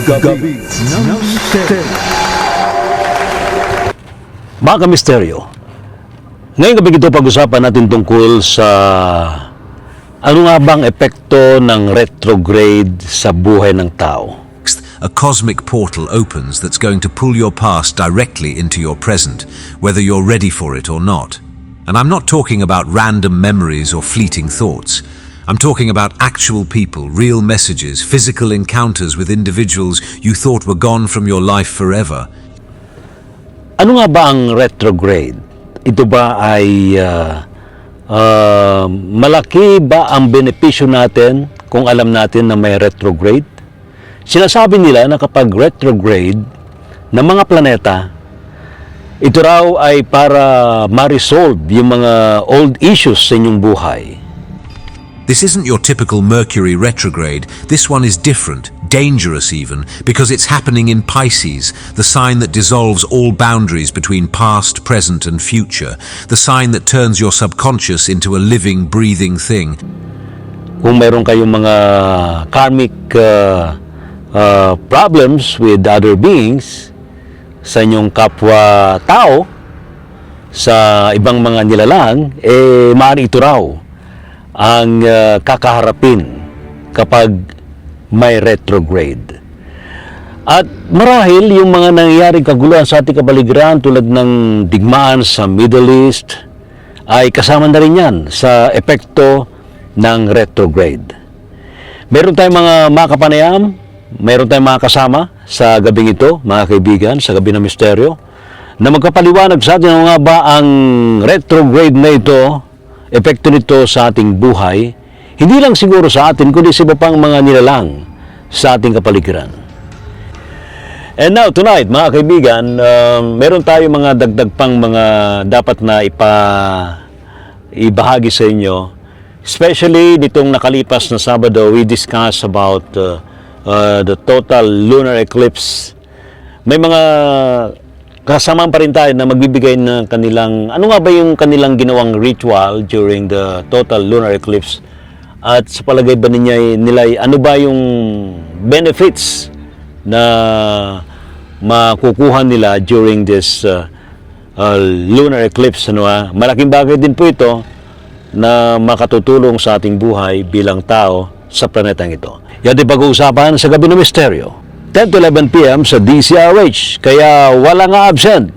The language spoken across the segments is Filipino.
Gabi ng Misteryo. Mga kamisteryo, ngayong gabi ito pag-usapan natin tungkol sa ano nga bang epekto ng retrograde sa buhay ng tao. A cosmic portal opens that's going to pull your past directly into your present, whether you're ready for it or not. And I'm not talking about random memories or fleeting thoughts. I'm talking about actual people, real messages, physical encounters with individuals you thought were gone from your life forever. Ano nga ba ang retrograde? Ito ba ay malaki ba ang benepisyo natin kung alam natin na may retrograde? Sinasabi nila na kapag retrograde ng mga planeta, ito raw ay para ma-resolve yung mga old issues sa inyong buhay. This isn't your typical Mercury retrograde. This one is different, dangerous even, because it's happening in Pisces, the sign that dissolves all boundaries between past, present and future, the sign that turns your subconscious into a living, breathing thing. Kung mayroon kayong mga karmic problems with other beings, sa inyong kapwa-tao, sa ibang mga nilalang, maaari ito raw ang kakaharapin kapag may retrograde. At marahil yung mga nangyayaring kaguluhan sa ating kapaligiran tulad ng digmaan sa Middle East ay kasama na rin yan sa epekto ng retrograde. Meron tayong mga makapanayam, meron tayong mga kasama sa gabing ito, mga kaibigan, sa gabi ng misteryo, na magkapaliwanag sa atin ano nga ba ang retrograde na ito, epekto nito sa ating buhay, hindi lang siguro sa atin, kundi sa iba pang mga nilalang sa ating kapaligiran. And now, tonight, mga kaibigan, meron tayo mga dagdag pang mga dapat na ibahagi sa inyo. Especially nitong nakalipas na Sabado, we discussed about the total lunar eclipse. May mga kasama pa rin tayo na magbibigay ng kanilang, ano nga ba yung kanilang ginawang ritual during the total lunar eclipse? At sa palagay ba nila, ano ba yung benefits na makukuha nila during this lunar eclipse? Malaking bagay din po ito na makatutulong sa ating buhay bilang tao sa planetang ito. Yan din pag-uusapan sa Gabi ng Misteryo. 10 to 11 p.m. sa DCRH. Kaya wala nga absent.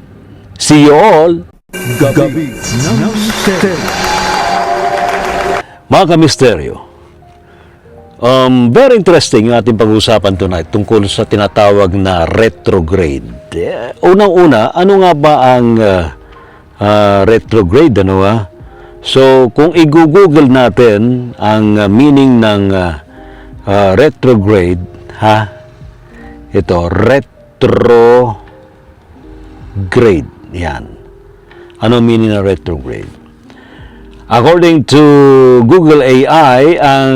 See you all. Gabi ng Misteryo. Mga kamisteryo, very interesting yung ating pag-uusapan tonight tungkol sa tinatawag na retrograde. Unang-una, ano nga ba ang retrograde? So, kung i-google natin ang meaning ng retrograde, ito, retrograde. Yan. Ano meaning ng retrograde? According to Google AI, ang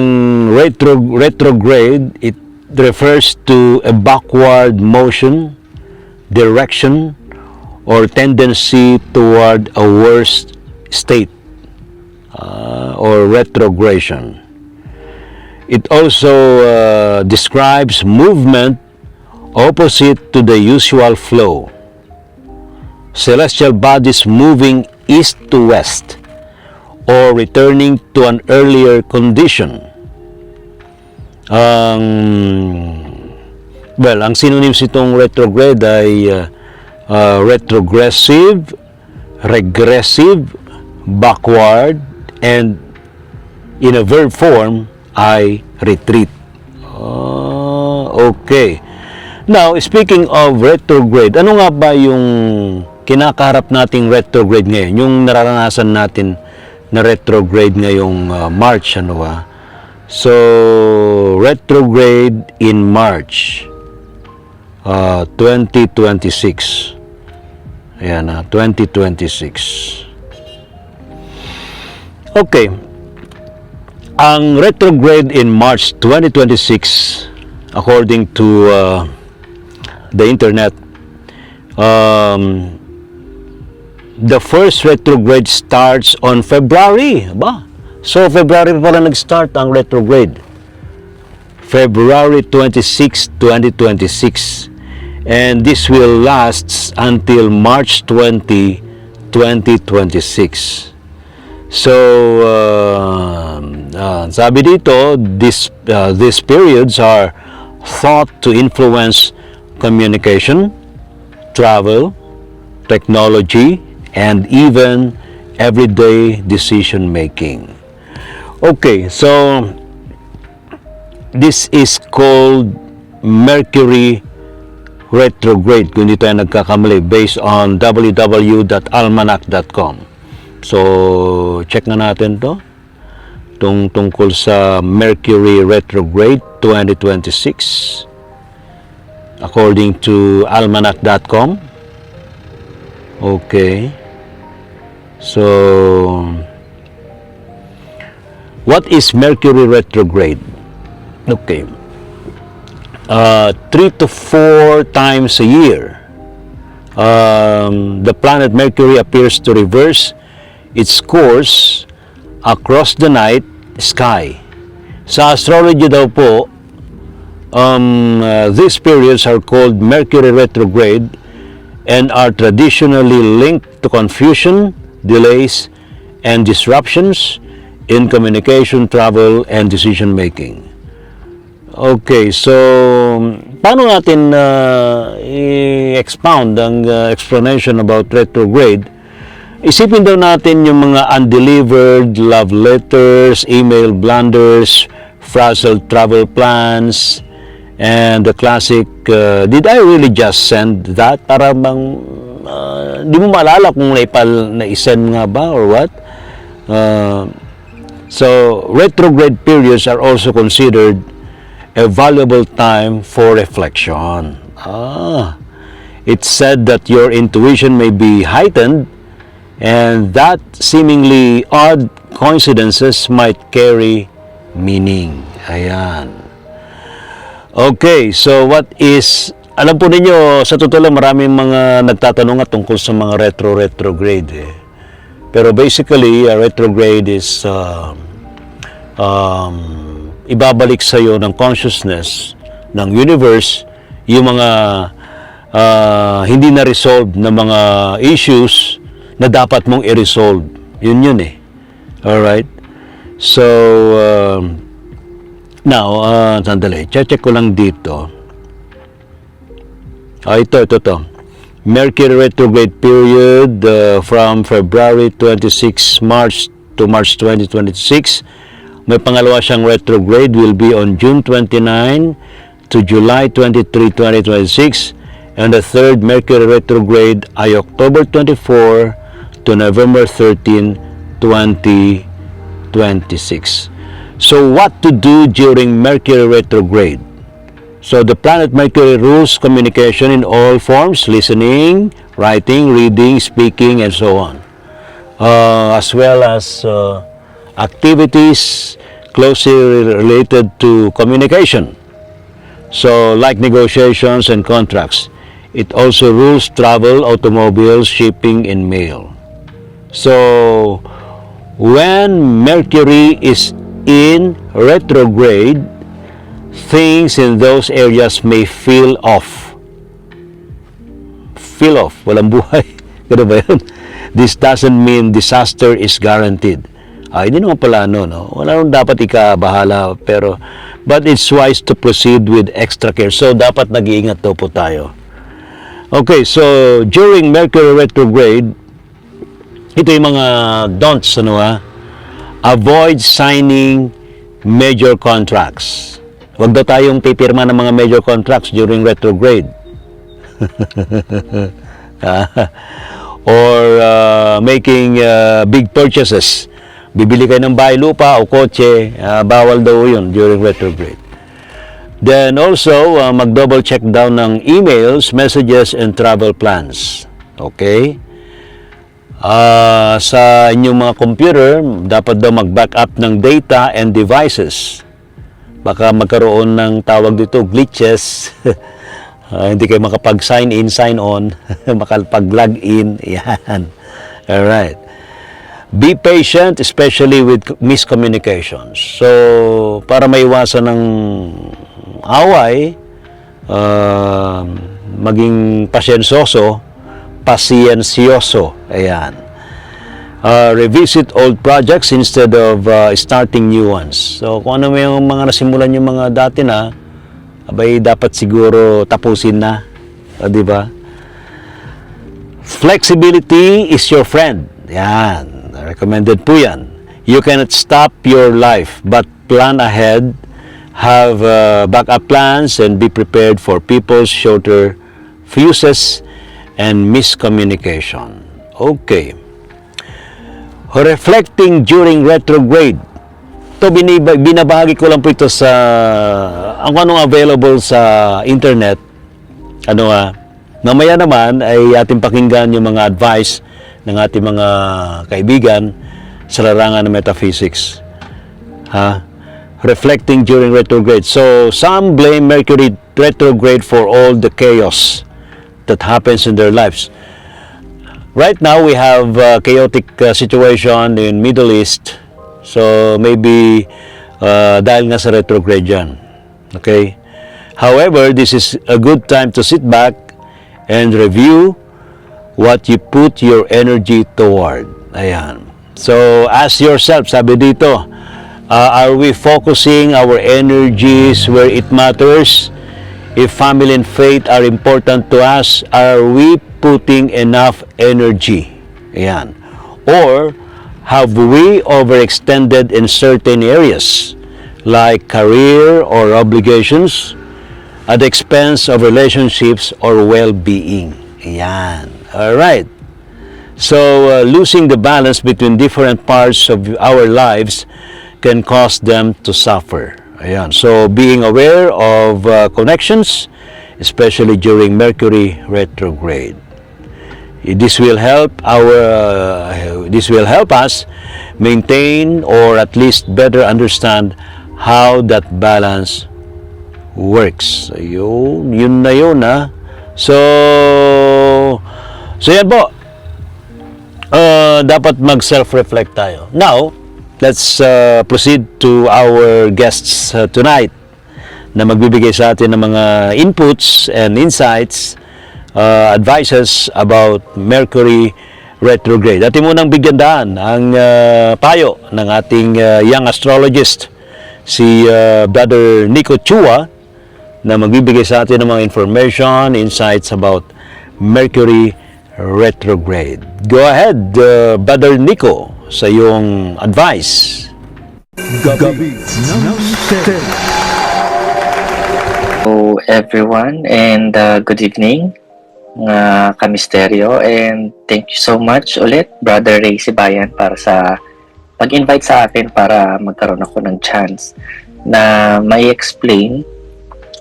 retrograde, it refers to a backward motion, direction, or tendency toward a worse state, or retrogression. It also describes movement opposite to the usual flow. Celestial bodies moving east to west or returning to an earlier condition. Ang synonyms itong retrograde ay retrogressive, regressive, backward, and in a verb form ay retreat. Okay. Now, speaking of retrograde, ano nga ba yung kinakaharap nating retrograde ngayon? Yung nararanasan natin na retrograde ngayong March, So, retrograde in March 2026. Ayan, 2026. Okay. Ang retrograde in March 2026, according to the internet, the first retrograde starts on February. So, February pa pala nag-start ang retrograde. February 26, 2026. And this will last until March 20, 2026. So, sabi dito, these periods are thought to influence communication, travel, technology, and even everyday decision making. Okay, so this is called Mercury retrograde, kung hindi tayo nagkakamali, based on www.almanac.com. So, check na natin to. Tungkol sa Mercury retrograde 2026 according to almanac.com. Okay. So, what is Mercury retrograde? Okay. 3 to 4 times a year, the planet Mercury appears to reverse its course across the night sky. Sa astrology daw po, these periods are called Mercury retrograde and are traditionally linked to confusion, delays, and disruptions in communication, travel, and decision making. Okay, so paano natin i-expound ang explanation about retrograde? Isipin daw natin yung mga undelivered love letters, email blunders, frazzled travel plans, and the classic, did I really just send that? Para bang, di mo maalala kung na-send nga ba or what? So, retrograde periods are also considered a valuable time for reflection. It's said that your intuition may be heightened and that seemingly odd coincidences might carry meaning. Ayan. Okay, so what is... Alam po ninyo, sa totoo lang, maraming mga nagtatanong at tungkol sa mga retrograde. Pero basically, a retrograde is... ibabalik sa iyo ng consciousness ng universe yung mga hindi na resolve na mga issues na dapat mong i-resolve. Yun eh. Alright? So, now, sandali. Check ko lang dito. Ito. Mercury retrograde period from February 26 March to March 2026. May pangalawa siyang retrograde will be on June 29 to July 23, 2026. And the third Mercury retrograde ay October 24 to November 13, 2026. So what to do during Mercury retrograde? So the planet Mercury rules communication in all forms, listening, writing, reading, speaking, and so on. As well as activities closely related to communication. So, like negotiations and contracts. It also rules travel, automobiles, shipping, and mail. So, when Mercury is in retrograde, things in those areas may feel off. Feel off. Walang buhay. Ano ba yun? This doesn't mean disaster is guaranteed. Hindi naman pala no. Wala nang dapat ikabahala, but it's wise to proceed with extra care. So, dapat nag-iingat daw po tayo. Okay, so, during Mercury retrograde, ito yung mga don'ts, Avoid signing major contracts. Huwag daw tayong pipirma ng mga major contracts during retrograde. Or making big purchases. Bibili kayo ng bahay, lupa o kotse, bawal daw yun during retrograde. Then also, mag-double check down ng emails, messages, and travel plans. Okay? Sa inyong mga computer, dapat daw mag-backup ng data and devices. Baka magkaroon ng tawag dito, glitches. Hindi kayo makapag-sign in, sign on, makapag-log in. Yan. Alright. Be patient, especially with miscommunications. So, para maiwasan ng away, maging pasyensoso. Ayan. Revisit old projects instead of starting new ones. So, kung ano yung mga nasimulan yung mga dati na, abay, dapat siguro tapusin na. Di ba? Flexibility is your friend. Yan. Recommended po yan. You cannot stop your life, but plan ahead, have backup plans, and be prepared for people's shorter fuses and miscommunication. Okay. Reflecting during retrograde. Ito, binabahagi ko lang po ito sa anong available sa internet. Mamaya naman ay ating pakinggan yung mga advice ng ating mga kaibigan sa larangan ng metaphysics. Reflecting during retrograde. So, some blame Mercury retrograde for all the chaos that happens in their lives. Right now, we have a chaotic situation in Middle East. So, maybe dahil nga sa retrograde yan. Okay? However, this is a good time to sit back and review what you put your energy toward. Ayan. So, ask yourself, sabi dito, are we focusing our energies where it matters? If family and faith are important to us, are we putting enough energy? Ayan. Or have we overextended in certain areas like career or obligations at the expense of relationships or well-being? Ayan. All right. So, losing the balance between different parts of our lives can cause them to suffer. Ayan. So, being aware of connections, especially during Mercury retrograde. This will help us maintain or at least better understand how that balance works. Yun na yun, ha? So yan po. Dapat mag-self-reflect tayo. Now, let's proceed to our guests tonight na magbibigay sa atin ng mga inputs and insights, advices about Mercury retrograde. Atin munang bigyan daan ang payo ng ating young astrologist, si Brother Nico Chua, na magbibigay sa atin ng mga information, insights about Mercury retrograde. Go ahead, Brother Nico, sa iyong advice. Gabi ng Stella. Hello everyone and good evening mga kamisteryo, and thank you so much ulit Brother Ray Sibayan para sa pag-invite sa akin para magkaroon ako ng chance na may explain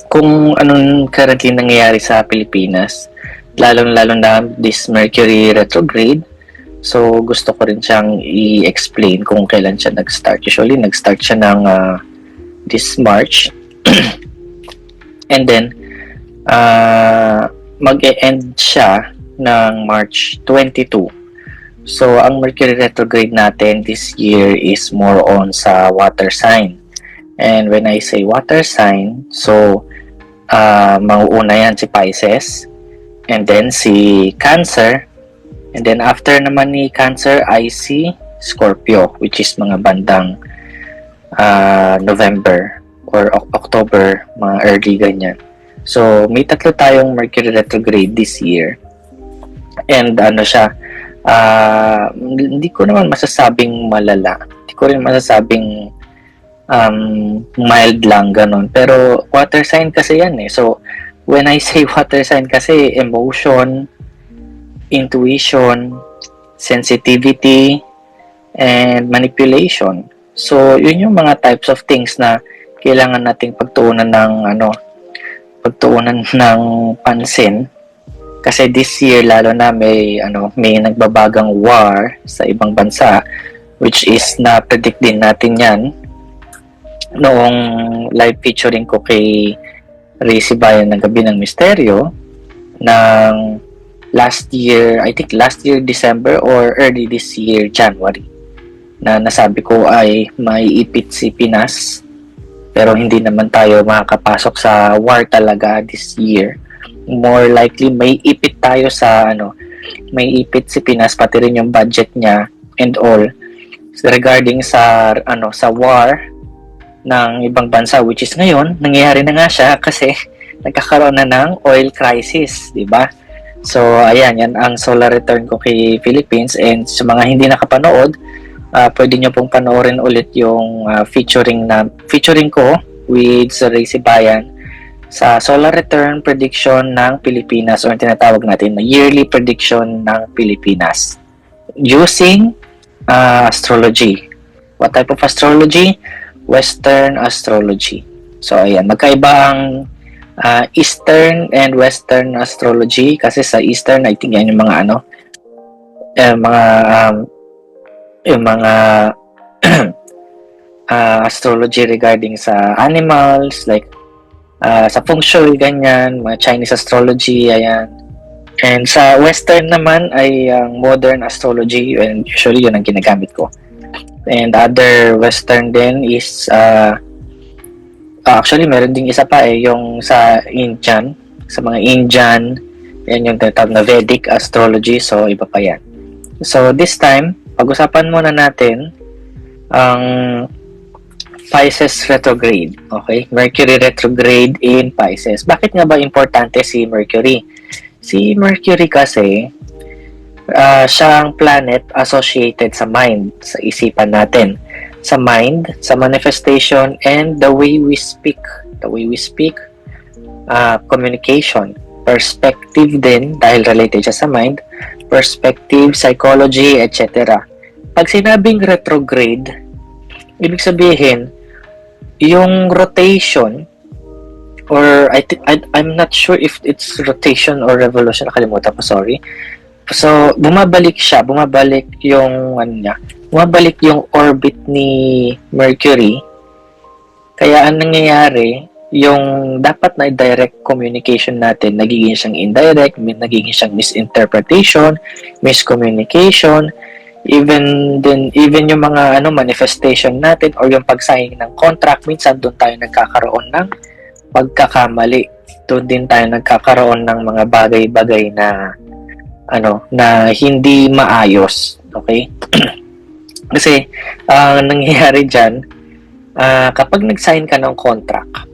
kung anong currently nangyayari sa Pilipinas, lalo na this Mercury retrograde. So gusto ko rin siyang i-explain kung kailan siya nag-start. Usually nag-start siya ng this March and then mag-e-end siya ng March 22. So, ang Mercury retrograde natin this year is more on sa water sign. And when I say water sign, so, mauuna yan si Pisces, and then si Cancer, and then after naman ni Cancer ay si Scorpio, which is mga bandang November or October, mga early ganyan. So, may tatlo tayong Mercury retrograde this year. And siya, hindi ko naman masasabing malala. Hindi ko rin masasabing mild lang, ganun. Pero, water sign kasi yan eh. So, when I say water sign kasi, emotion, intuition, sensitivity, and manipulation. So, yun yung mga types of things na kailangan nating pagtuunan ng pansin, kasi this year lalo na may nagbabagang war sa ibang bansa, which is na-predict din natin yan noong live featuring ko kay Ray Sibayan ng Gabi ng Misteryo ng last year December or early this year January, na nasabi ko ay may ipit si Pinas pero hindi naman tayo makakapasok sa war talaga this year. More likely may ipit tayo sa may ipit si Pinas, pati rin yung budget niya and all regarding sa sa war ng ibang bansa, which is ngayon nangyayari na nga siya kasi nagkakaroon na ng oil crisis, di ba? So ayan, yan ang solar return ko kay Philippines. And sa mga hindi nakapanood, pwede nyo pong panoorin ulit yung featuring ko with Sir Ray Sibayan sa solar return prediction ng Pilipinas, or tinatawag natin na yearly prediction ng Pilipinas using astrology. What type of astrology? Western astrology. So ayan, magkaiba ang Eastern and Western astrology, kasi sa Eastern I think yan yung mga yung mga astrology regarding sa animals, like sa feng shui, ganyan, mga Chinese astrology, ayan. And sa Western naman ay modern astrology, and usually yun ang ginagamit ko. And other Western din is actually meron ding isa pa yung sa Indian, sa mga Indian, yan yung tinatawag na Vedic astrology, so iba pa yan. So this time, pag-usapan muna natin ang Pisces retrograde. Okay? Mercury retrograde in Pisces. Bakit nga ba importante si Mercury? Si Mercury kasi, siya ang planet associated sa mind, sa isipan natin. Sa mind, sa manifestation, and the way we speak. The way we speak, communication, perspective din, dahil related siya sa mind, perspective, psychology, etc. Pag sinabing retrograde, ibig sabihin, yung rotation, or I'm not sure if it's rotation or revolution, nakalimutan ko, sorry. So, bumabalik yung bumabalik yung orbit ni Mercury. Kaya ang nangyayari, yung dapat na direct communication natin, nagiging siyang indirect, nagiging siyang misinterpretation, miscommunication, even yung mga manifestation natin or yung pag-sign ng contract, minsan doon tayo nagkakaroon ng pagkakamali. Doon din tayo nagkakaroon ng mga bagay-bagay na na hindi maayos. Okay? Kasi ang nangyayari diyan, kapag nag-sign ka ng contract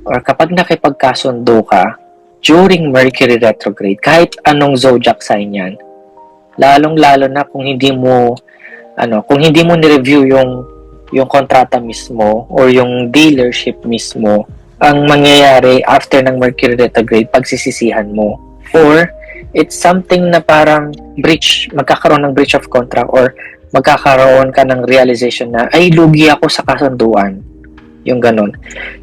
or kapag nakipagkasundo ka during Mercury retrograde, kahit anong zodiac sign yan, lalong-lalo na kung hindi mo ni-review yung kontrata mismo or yung dealership mismo, ang mangyayari after ng Mercury retrograde, pagsisisihan mo, or it's something na parang magkakaroon ng breach of contract, or magkakaroon ka ng realization na ay lugi ako sa kasunduan, yung ganun.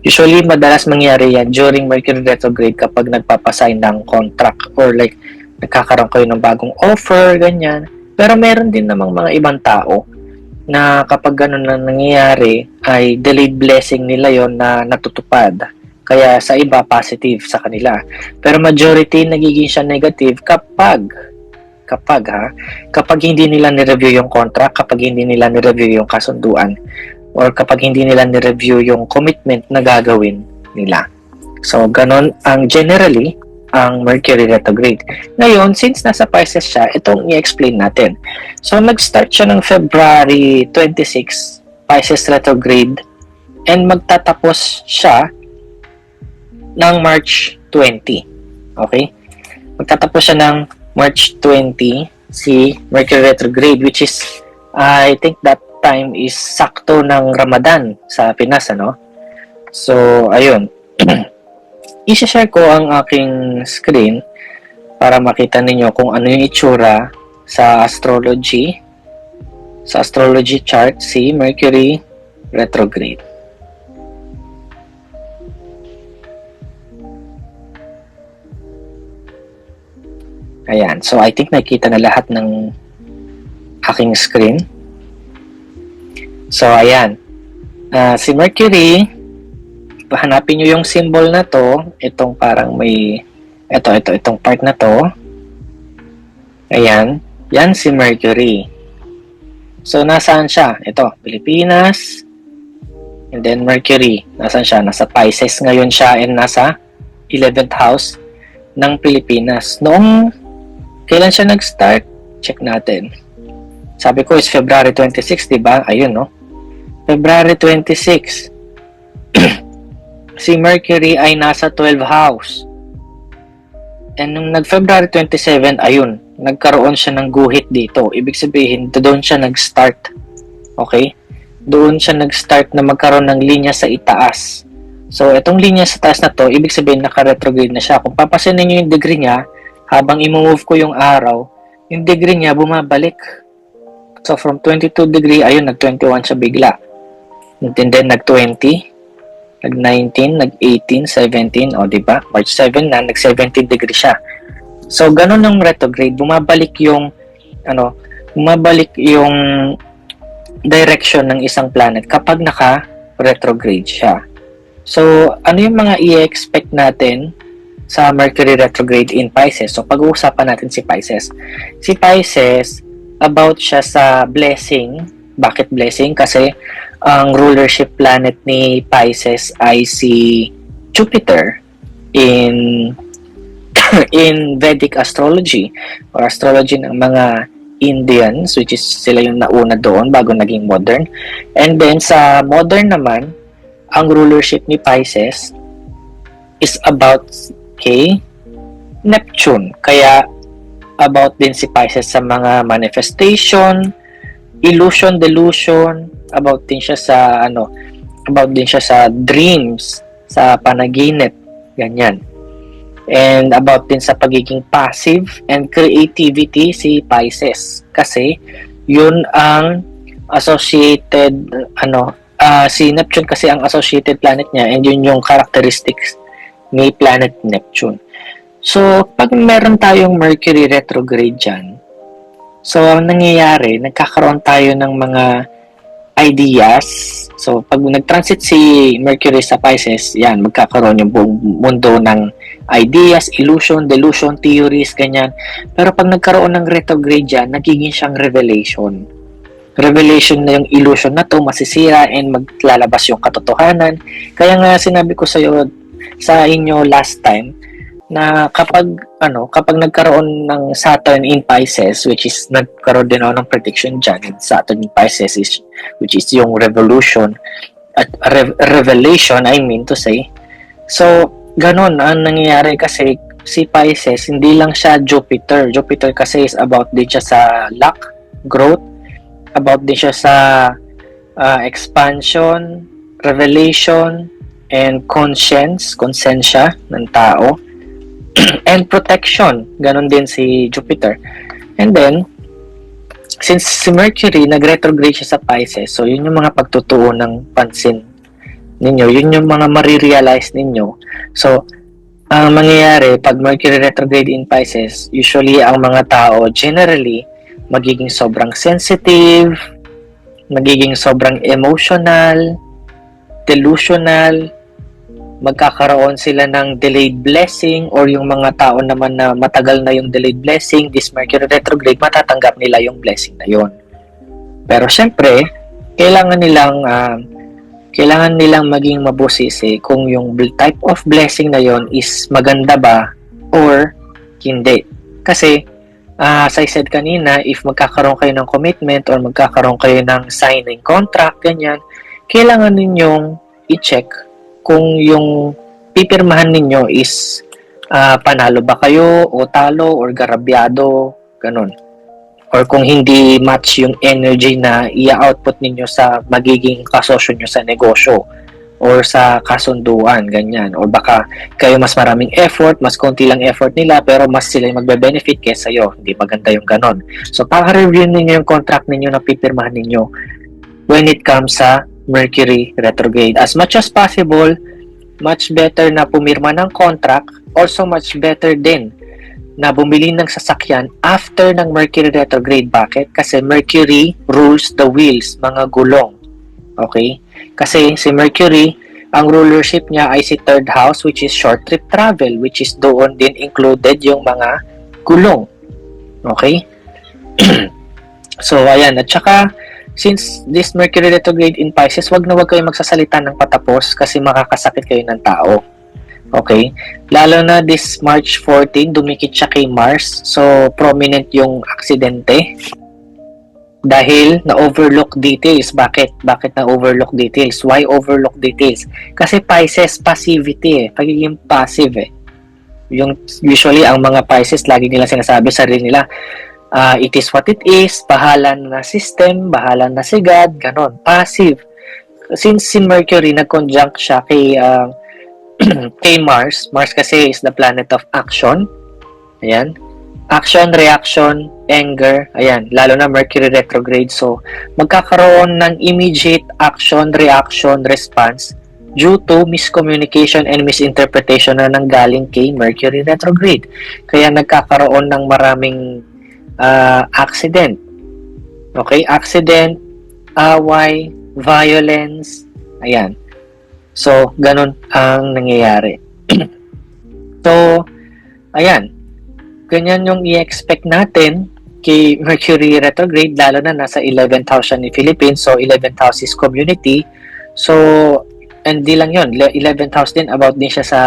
Usually madalas mangyari yan during Mercury retrograde kapag nagpapasign ng contract, or like nagkakaroon kayo ng bagong offer, ganyan. Pero meron din namang mga ibang tao na kapag ganun na nangyayari, ay delayed blessing nila yon na natutupad. Kaya sa iba, positive sa kanila. Pero majority, nagiging siya negative kapag hindi nila ni-review yung contract, kapag hindi nila ni-review yung kasunduan, or kapag hindi nila ni-review yung commitment na gagawin nila. So, ganun ang generally ang Mercury retrograde. Ngayon, since nasa Pisces siya, itong i-explain natin. So, nag-start siya ng February 26, Pisces retrograde, and magtatapos siya ng March 20. Okay? Magtatapos siya ng March 20 si Mercury retrograde, which is, I think that time is sakto ng Ramadan sa Pinas, So, ayun. I-share ko ang aking screen para makita ninyo kung ano yung itsura sa astrology chart si Mercury retrograde. Ayan. So, I think nakita na lahat ng aking screen. So, ayan. Si Mercury, hanapin nyo yung symbol na to. Itong parang may... Itong part na to. Ayan. Yan si Mercury. So, nasaan siya? Ito, Pilipinas. And then Mercury, nasan siya? Nasa Pisces ngayon siya and nasa 11th house ng Pilipinas. Noong kailan siya nag-start? Check natin. Sabi ko is February 26, di ba? Ayun, no? February 26. Si Mercury ay nasa 12th house. And nung nag-February 27, ayun, nagkaroon siya ng guhit dito. Ibig sabihin, doon siya nag-start. Okay? Doon siya nag-start na magkaroon ng linya sa itaas. So, itong linya sa taas na to, ibig sabihin naka-retrograde na siya. Kung papasanin niyo yung degree niya, habang i-move ko yung araw, yung degree niya bumabalik. So, from 22 degree, ayun, nag-21 siya bigla. And then, nag-20, nag-19, nag-18, 17, o diba? March 7 na, nag-17 degree siya. So, ganun yung retrograde. Bumabalik yung direction ng isang planet kapag naka-retrograde siya. So, ano yung mga i-expect natin sa Mercury retrograde in Pisces? So, pag-uusapan natin si Pisces. Si Pisces, about siya sa blessing. Bakit blessing? Kasi ang rulership planet ni Pisces ay si Jupiter in Vedic astrology or astrology ng mga Indians, which is sila yung nauna doon bago naging modern. And then sa modern naman, ang rulership ni Pisces is about Neptune. Kaya about din si Pisces sa mga manifestation, illusion, delusion, about din siya sa dreams, sa panaginip, ganyan. And about din sa pagiging passive and creativity si Pisces. Kasi, yun ang associated, si Neptune kasi ang associated planet niya and yun yung characteristics ni planet Neptune. So, pag meron tayong Mercury retrograde dyan, so, ang nangyayari, nagkakaroon tayo ng mga ideas. So, pag nag-transit si Mercury sa Pisces, yan, magkakaroon yung buong mundo ng ideas, illusion, delusion, theories, ganyan. Pero pag nagkaroon ng retrograde dyan, nagiging siyang revelation. Revelation na yung illusion na to, masisira and maglalabas yung katotohanan. Kaya nga sinabi ko sa inyo last time, na kapag nagkaroon ng Saturn in Pisces, which is nagkaroon din ako ng prediction dyan, Saturn in Pisces which is yung revelation, I mean to say. So, ganon ang nangyayari kasi si Pisces, hindi lang siya Jupiter. Jupiter kasi is about din siya sa luck, growth, about din siya sa expansion, revelation, and konsensya ng tao. And protection, ganun din si Jupiter. And then, since si Mercury nag-retrograde siya sa Pisces, so yun yung mga pagtutuon ng pansin ninyo, yun yung mga marirealize ninyo. So, ang mangyayari pag Mercury retrograde in Pisces, usually ang mga tao generally magiging sobrang sensitive, magiging sobrang emotional, delusional, magkakaroon sila ng delayed blessing, or yung mga tao naman na matagal na yung delayed blessing, this Mercury retrograde, matatanggap nila yung blessing na yon. Pero syempre, kailangan nilang maging mabusisi kung yung type of blessing na yon is maganda ba or hindi. Kasi, as I said kanina, if magkakaroon kayo ng commitment or magkakaroon kayo ng signing contract, ganyan, kailangan ninyong i-check kung yung pipirmahan ninyo is panalo ba kayo o talo or garabyado, ganun. Or kung hindi match yung energy na i-output ninyo sa magiging kasosyo nyo sa negosyo or sa kasunduan, ganyan. Or baka kayo mas maraming effort, mas konti lang effort nila, pero mas sila yung magbe-benefit kesa sa'yo. Hindi maganda yung ganon. So, para-review ninyo yung contract ninyo na pipirmahan ninyo when it comes sa Mercury retrograde. As much as possible, much better na pumirma ng contract, also much better din na bumili ng sasakyan after ng Mercury retrograde. Bakit? Kasi Mercury rules the wheels, mga gulong. Okay? Kasi si Mercury, ang rulership niya ay si third house, which is short trip travel, which is doon din included yung mga gulong. Okay? So, ayan. At saka, since this Mercury retrograde in Pisces, wag kayo magsasalita ng patapos kasi makakasakit kayo ng tao. Okay? Lalo na this March 14, dumikit siya kay Mars. So, prominent yung aksidente. Dahil na-overlook details. Bakit? Bakit na-overlook details? Why overlook details? Kasi Pisces, passivity pagiging passive Yung usually, ang mga Pisces, lagi nila sinasabi sa sarili nila, it is what it is, bahala na system, bahala na si God, ganon. Passive. Since si Mercury, nag-conjunct siya kay kay Mars. Mars kasi is the planet of action. Ayan. Action, reaction, anger. Ayan. Lalo na Mercury retrograde. So, magkakaroon ng immediate action, reaction, response due to miscommunication and misinterpretation na nanggaling kay Mercury retrograde. Kaya nagkakaroon ng maraming accident. Okay? Accident, away, violence. Ayan. So, ganun ang nangyayari. So, ayan. Ganyan yung i-expect natin kay Mercury retrograde, lalo na nasa 11th house siya ni Philippines. So, 11th house is community. So, and di lang yun. 11th house din, about din siya sa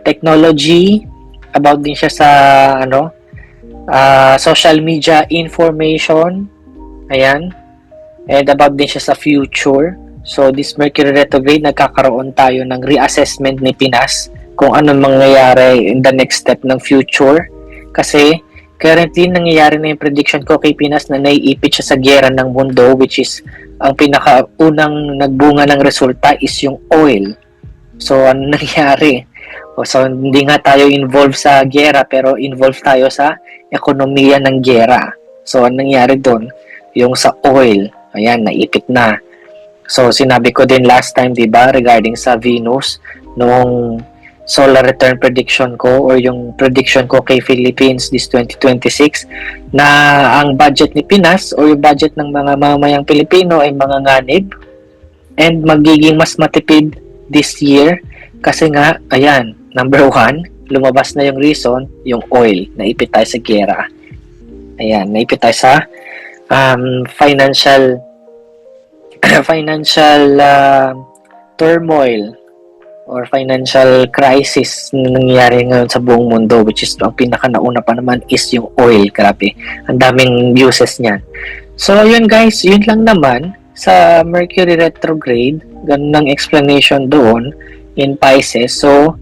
technology, about din siya sa, social media information. Ayan. And about din siya sa future. So, this Mercury retrograde, nagkakaroon tayo ng reassessment ni Pinas kung anong mangyayari in the next step ng future. Kasi, currently, nangyayari na yung prediction ko kay Pinas na naiipit siya sa giyera ng mundo, which is, ang pinakaunang nagbunga ng resulta is yung oil. So, ano nangyari? So, hindi nga tayo involved sa giyera, pero involved tayo sa ekonomiya ng giyera. So, ano nangyari doon? Yung sa oil. Ayan, naipit na. So, sinabi ko din last time, diba, regarding sa Venus, nung solar return prediction ko or yung prediction ko kay Philippines this 2026, na ang budget ni Pinas or yung budget ng mga mamamayang Pilipino ay mga nganib and magiging mas matipid this year kasi nga, ayan, number 1, lumabas na yung reason, yung oil, naipit tayo sa giyera. Ayan, naipit tayo sa financial turmoil or financial crisis na nangyayari ngayon sa buong mundo, which is ang pinaka-nauna pa naman is yung oil. Grabe, ang daming uses niyan. So yun guys, yun lang naman sa Mercury retrograde. Ganun ang explanation doon in Pisces. So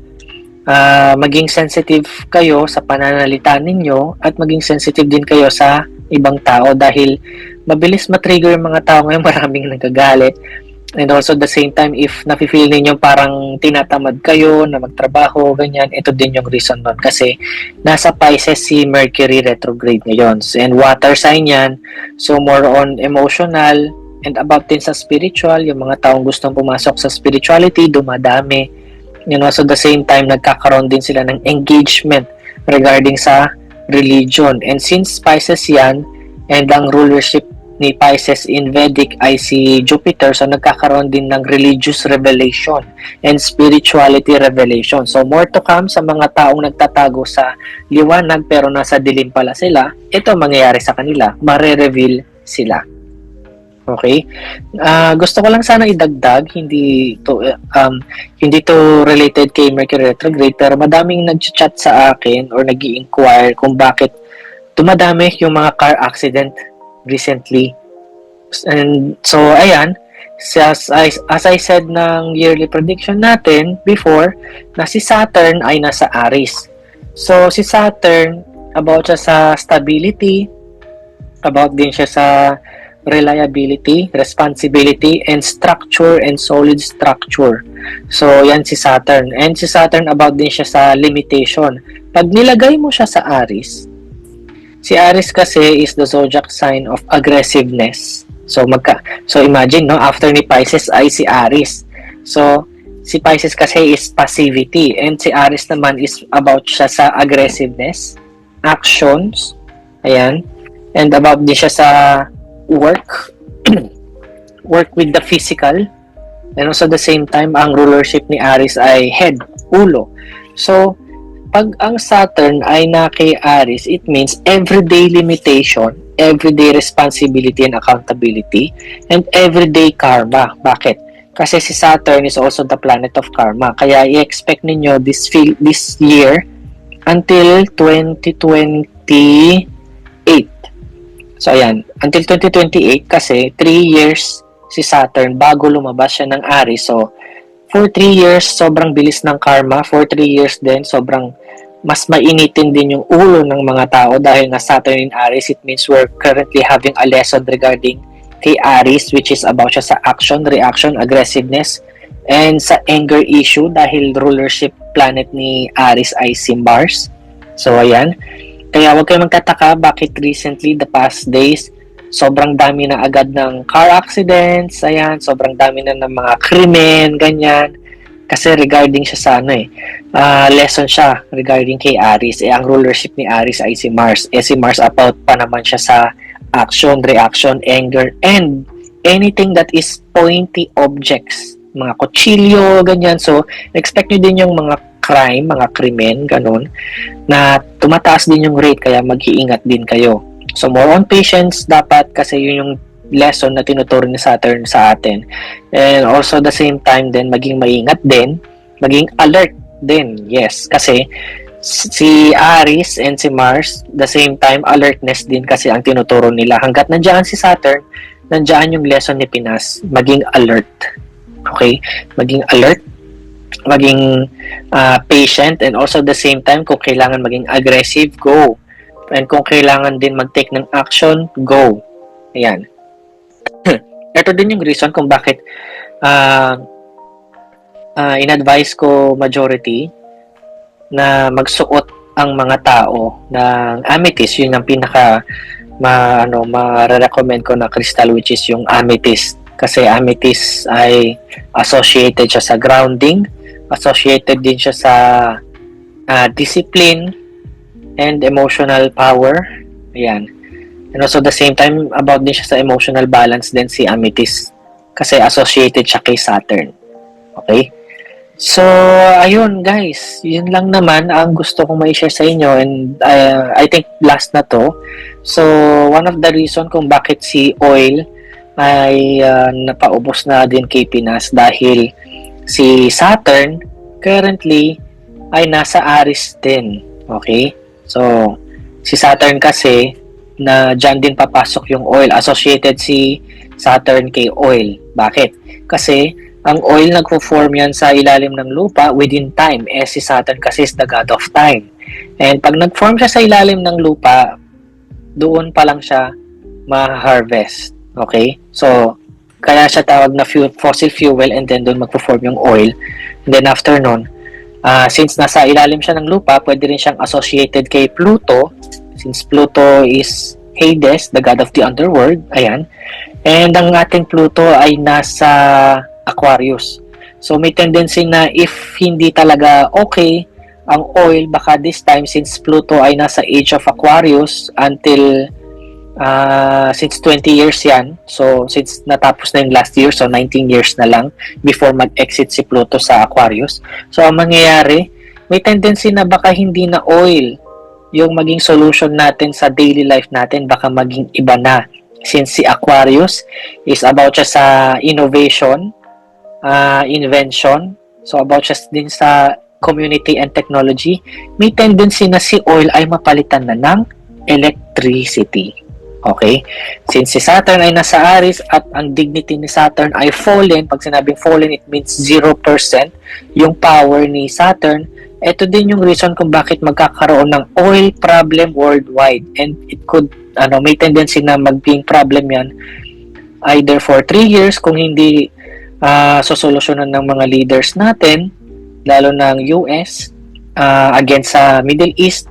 maging sensitive kayo sa pananalita ninyo at maging sensitive din kayo sa ibang tao dahil mabilis matrigger yung mga tao ngayon, maraming nagagalit. And also at the same time, if nafe-feel ninyo parang tinatamad kayo na magtrabaho, ganyan, ito din yung reason nun. Kasi nasa Pisces si Mercury retrograde ngayon. And water sign yan. So more on emotional and about din sa spiritual. Yung mga taong gustong pumasok sa spirituality, dumadami. So at the same time, nagkakaroon din sila ng engagement regarding sa religion. And since Pisces yan, and ang rulership ni Pisces in Vedic ay si Jupiter, so nagkakaroon din ng religious revelation and spirituality revelation. So more to come sa mga taong nagtatago sa liwanag pero nasa dilim pala sila. Ito mangyayari sa kanila, mare-reveal sila. Okay? Gusto ko lang sana idagdag, hindi to related kay Mercury retrograde, pero madaming nag-chat sa akin or nag-i-inquire kung bakit dumadami yung mga car accident recently. And so, ayan, as I said ng yearly prediction natin before, na si Saturn ay nasa Aries. So, si Saturn, about siya sa stability, about din siya sa reliability, responsibility, and structure and solid structure. So, yan si Saturn. And si Saturn, about din siya sa limitation. Pag nilagay mo siya sa Aries, si Aries kasi is the zodiac sign of aggressiveness. So imagine, no, after ni Pisces ay si Aries. So si Pisces kasi is passivity and si Aries naman is about siya sa aggressiveness, actions, ayan, and about din siya sa work work with the physical, and also at the same time ang rulership ni Aries ay head, ulo. So pag ang Saturn ay na kay Aries, it means everyday limitation everyday responsibility and accountability, and everyday karma. Bakit? Kasi si Saturn is also the planet of karma. Kaya i-expect ninyo this year until 2028. So ayan, until 2028 kasi 3 years si Saturn bago lumabas siya ng Aries. So for 3 years, sobrang bilis ng karma. For 3 years din, sobrang mas mainitin din yung ulo ng mga tao dahil nga Saturn in Aries. It means we're currently having a lesson regarding kay Aries, which is about siya sa action, reaction, aggressiveness, and sa anger issue dahil rulership planet ni Aries ay si Mars. So ayan, kaya huwag kayong magtataka bakit recently, the past days, sobrang dami na agad ng car accidents, ayan, sobrang dami na ng mga krimen, ganyan. Kasi regarding siya sa lesson siya regarding kay Aries. Ang rulership ni Aries ay si Mars. Si Mars about pa naman siya sa action, reaction, anger, and anything that is pointy objects. Mga kutsilyo, ganyan. So, expect nyo din yung mga crime, mga krimen, ganun, na tumataas din yung rate, kaya mag-iingat din kayo. So, more on patience dapat kasi yun yung lesson na tinuturo ni Saturn sa atin. And also, the same time din, maging maingat din, maging alert din. Yes, kasi si Aries and si Mars, the same time, alertness din kasi ang tinuturo nila. Hanggat nandiyan si Saturn, nandiyan yung lesson ni Pinas, maging alert. Okay? Maging alert, maging patient, and also the same time, kung kailangan maging aggressive, go. And kung kailangan din mag-take ng action, go. Ayan. Ito din yung reason kung bakit in-advise ko majority na magsuot ang mga tao ng amethyst. Yun ang pinaka ma-recommend ko na crystal, which is yung amethyst. Kasi amethyst ay associated siya sa grounding, associated din siya sa discipline and emotional power. Ayan. And also the same time, about din siya sa emotional balance din si amethyst. Kasi associated siya kay Saturn. Okay? So, ayun guys. Yun lang naman ang gusto kong ma-share sa inyo. And I think last na to. So, one of the reason kung bakit si oil ay napaubos na din kay Pinas dahil si Saturn currently ay nasa Aries din. Okay? So, si Saturn kasi na dyan din papasok yung oil. Associated si Saturn kay oil. Bakit? Kasi ang oil nagpo-form yan sa ilalim ng lupa within time. Si Saturn kasi is the god of time. And pag nag-form siya sa ilalim ng lupa, doon pa lang siya ma-harvest. Okay? So, kaya siya tawag na fossil fuel, and then doon magpo-form yung oil. And then after nun, since nasa ilalim siya ng lupa, pwede rin siyang associated kay Pluto, since Pluto is Hades, the god of the underworld. Ayan. And ang ating Pluto ay nasa Aquarius. So may tendency na if hindi talaga okay ang oil, baka this time, since Pluto ay nasa age of Aquarius until since 20 years yan. So since natapos na yung last year, so 19 years na lang before mag-exit si Pluto sa Aquarius. So ang mangyayari, may tendency na baka hindi na oil yung maging solution natin sa daily life natin, baka maging iba na. Since si Aquarius is about siya sa innovation, invention, so about siya din sa community and technology, may tendency na si oil ay mapalitan na ng electricity. Okay? Since si Saturn ay nasa Aries at ang dignity ni Saturn ay fallen, pag sinabing fallen, it means 0% yung power ni Saturn. Ito din yung reason kung bakit magkakaroon ng oil problem worldwide, and it could may tendency na maging problem yan either for 3 years kung hindi sosolusyonan ng mga leaders natin, lalo ng US against sa Middle East,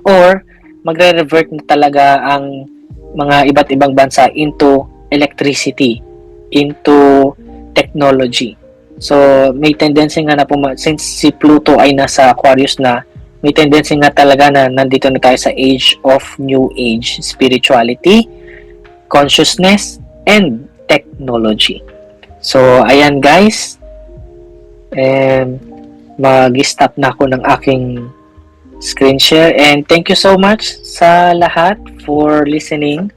or magre-revert na talaga ang mga iba't ibang bansa into electricity, into technology. So, may tendency nga na since si Pluto ay nasa Aquarius na, may tendency nga talaga na nandito na tayo sa age of New Age, spirituality, consciousness, and technology. So, ayan guys. And mag-stop na ako ng aking screen share. And thank you so much sa lahat for listening.